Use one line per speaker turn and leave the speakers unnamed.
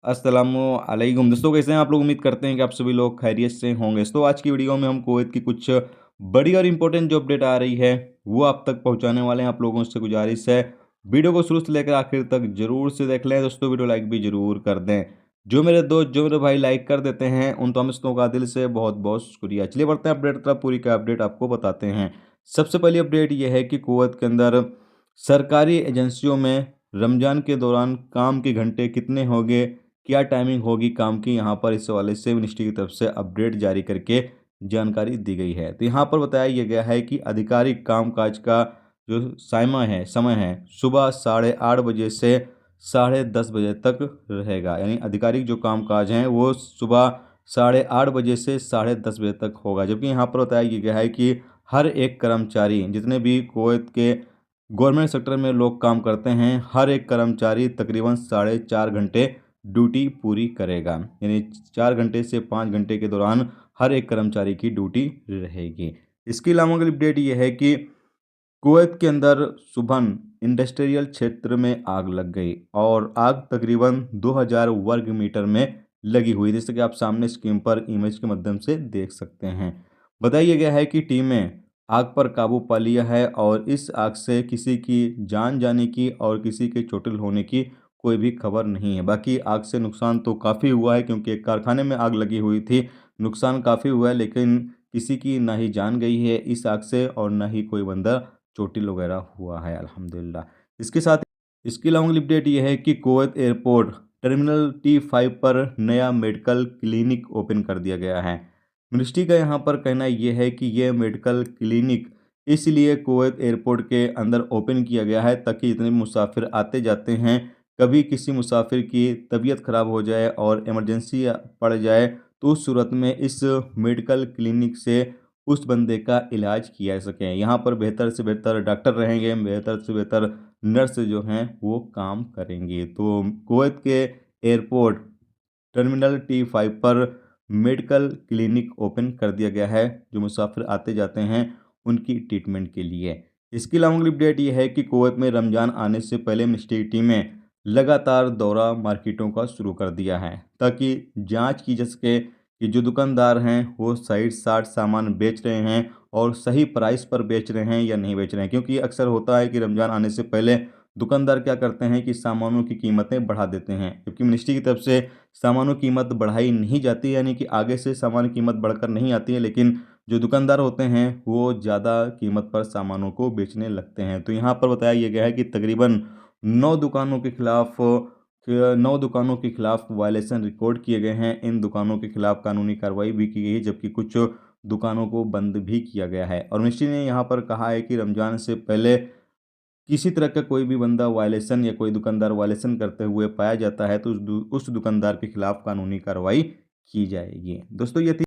अस्सलामुअलैकुम दोस्तों, कैसे हैं आप लोग। उम्मीद करते हैं कि आप सभी लोग खैरियत से होंगे। तो आज की वीडियो में हम कुवैत की कुछ बड़ी और इम्पोर्टेंट जो अपडेट आ रही है वो आप तक पहुंचाने वाले हैं। आप लोगों से गुजारिश है वीडियो को शुरू से लेकर आखिर तक जरूर से देख लें। दोस्तों वीडियो लाइक भी जरूर कर दें। जो मेरे दोस्त जो मेरे भाई लाइक कर देते हैं उन दोस्तों का दिल से बहुत बहुत शुक्रिया। चलिए बढ़ते हैं अपडेट तरफ, पूरी का अपडेट आपको बताते हैं। सबसे पहली अपडेट यह है कि कुवैत के अंदर सरकारी एजेंसियों में रमज़ान के दौरान काम के घंटे कितने होंगे, क्या टाइमिंग होगी काम की, यहाँ पर इस हवाले से मिनिस्ट्री की तरफ से अपडेट जारी करके जानकारी दी गई है। तो यहाँ पर बताया यह गया है कि आधिकारिक कामकाज का जो समय है सुबह 8:30 बजे से 10:30 बजे तक रहेगा। यानी आधिकारिक जो कामकाज हैं वो सुबह 8:30 बजे से 10:30 बजे तक होगा। जबकि यहाँ पर बताया यह गया है कि हर एक कर्मचारी, जितने भी कुवैत के गवर्नमेंट सेक्टर में लोग काम करते हैं, हर एक कर्मचारी तकरीबन 4.5 घंटे ड्यूटी पूरी करेगा। यानी 4 घंटे से 5 घंटे के दौरान हर एक कर्मचारी की ड्यूटी रहेगी। इसके अलावा अगली अपडेट यह है कि कुवैत के अंदर सुबह इंडस्ट्रियल क्षेत्र में आग लग गई और आग तकरीबन 2000 वर्ग मीटर में लगी हुई, जैसे कि आप सामने स्क्रीन पर इमेज के माध्यम से देख सकते हैं। बताया गया है कि टीमें आग पर काबू पा लिया है और इस आग से किसी की जान जाने की और किसी के चोटिल होने की कोई भी खबर नहीं है। बाकी आग से नुकसान तो काफ़ी हुआ है क्योंकि एक कारखाने में आग लगी हुई थी। नुकसान काफ़ी हुआ है लेकिन किसी की ना ही जान गई है इस आग से और ना ही कोई बंदा चोटिल वगैरह हुआ है, अल्हम्दुलिल्लाह। इसके साथ इसके अलावा अगली अपडेट ये है कि कुवैत एयरपोर्ट टर्मिनल T5 पर नया मेडिकल क्लिनिक ओपन कर दिया गया है। मिनिस्ट्री का यहाँ पर कहना यह है कि यह मेडिकल क्लिनिक इसलिए कुवैत एयरपोर्ट के अंदर ओपन किया गया है ताकि जितने भी मुसाफिर आते जाते हैं, कभी किसी मुसाफिर की तबीयत ख़राब हो जाए और इमरजेंसी पड़ जाए तो उस सूरत में इस मेडिकल क्लिनिक से उस बंदे का इलाज किया जा सके। यहाँ पर बेहतर से बेहतर डॉक्टर रहेंगे, बेहतर से बेहतर नर्स जो हैं वो काम करेंगी। तो कुवैत के एयरपोर्ट टर्मिनल T5 पर मेडिकल क्लिनिक ओपन कर दिया गया है जो मुसाफिर आते जाते हैं उनकी ट्रीटमेंट के लिए। इसके अलावा अगली अपडेट ये है कि कुवैत में रमज़ान आने से पहले मिनिस्ट्री की टीमें लगातार दौरा मार्केटों का शुरू कर दिया है ताकि जांच की जा सके कि जो दुकानदार हैं वो सही साठ सामान बेच रहे हैं और सही प्राइस पर बेच रहे हैं या नहीं बेच रहे हैं। क्योंकि अक्सर होता है कि रमज़ान आने से पहले दुकानदार क्या करते हैं कि सामानों की कीमतें बढ़ा देते हैं, जबकि मिनिस्ट्री की तरफ से सामानों की कीमत बढ़ाई नहीं जाती, यानी कि आगे से सामान की कीमत बढ़कर नहीं आती है, लेकिन जो दुकानदार होते हैं वो ज़्यादा कीमत पर सामानों को बेचने लगते हैं। तो यहाँ पर बताया यह गया है कि तकरीबन 9 दुकानों के खिलाफ 9 दुकानों के खिलाफ वायलेशन रिकॉर्ड किए गए हैं। इन दुकानों के खिलाफ कानूनी कार्रवाई भी की गई है, जबकि कुछ दुकानों को बंद भी किया गया है। और मिनिस्ट्री ने यहाँ पर कहा है कि रमज़ान से पहले किसी तरह का कोई भी बंदा वायलेशन या कोई दुकानदार वायलेशन करते हुए पाया जाता है तो उस दुकानदार के खिलाफ कानूनी कार्रवाई की जाएगी। दोस्तों ये थी